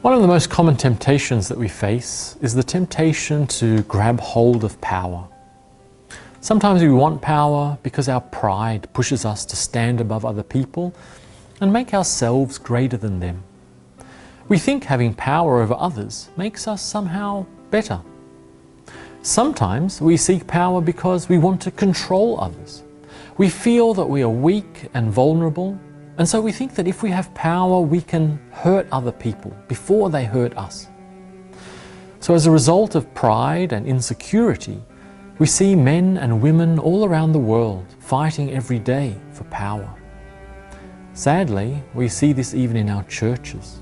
One of the most common temptations that we face is the temptation to grab hold of power. Sometimes we want power because our pride pushes us to stand above other people and make ourselves greater than them. We think having power over others makes us somehow better. Sometimes we seek power because we want to control others. We feel that we are weak and vulnerable, and so we think that if we have power, we can hurt other people before they hurt us. So as a result of pride and insecurity, we see men and women all around the world fighting every day for power. Sadly, we see this even in our churches.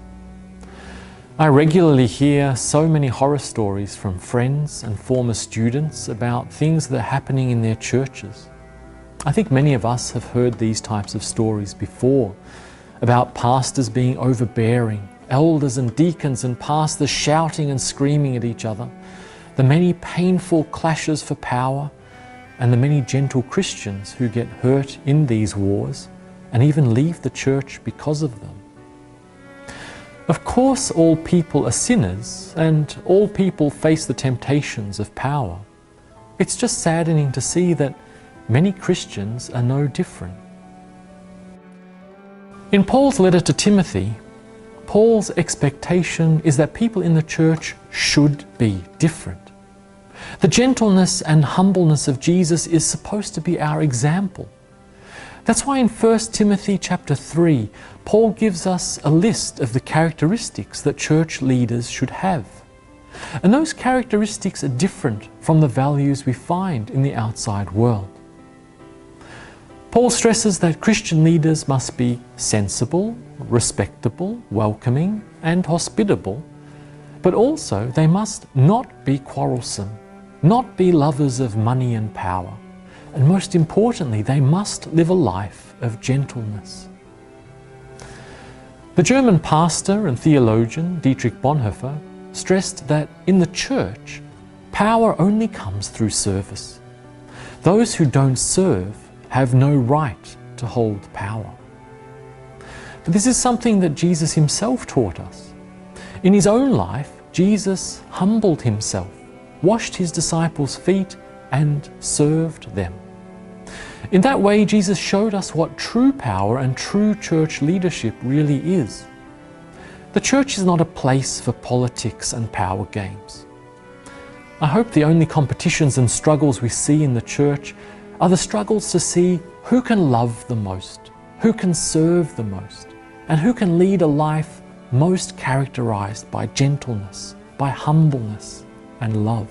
I regularly hear so many horror stories from friends and former students about things that are happening in their churches. I think many of us have heard these types of stories before, about pastors being overbearing, elders and deacons and pastors shouting and screaming at each other, the many painful clashes for power, and the many gentle Christians who get hurt in these wars and even leave the church because of them. Of course, all people are sinners and all people face the temptations of power. It's just saddening to see that many Christians are no different. In Paul's letter to Timothy, Paul's expectation is that people in the church should be different. The gentleness and humbleness of Jesus is supposed to be our example. That's why in 1 Timothy chapter 3, Paul gives us a list of the characteristics that church leaders should have. And those characteristics are different from the values we find in the outside world. Paul stresses that Christian leaders must be sensible, respectable, welcoming, and hospitable, but also they must not be quarrelsome, not be lovers of money and power, and most importantly, they must live a life of gentleness. The German pastor and theologian Dietrich Bonhoeffer stressed that in the church, power only comes through service. Those who don't serve have no right to hold power. But this is something that Jesus himself taught us. In his own life, Jesus humbled himself, washed his disciples' feet, and served them. In that way, Jesus showed us what true power and true church leadership really is. The church is not a place for politics and power games. I hope the only competitions and struggles we see in the church are the struggles to see who can love the most, who can serve the most, and who can lead a life most characterized by gentleness, by humbleness and love.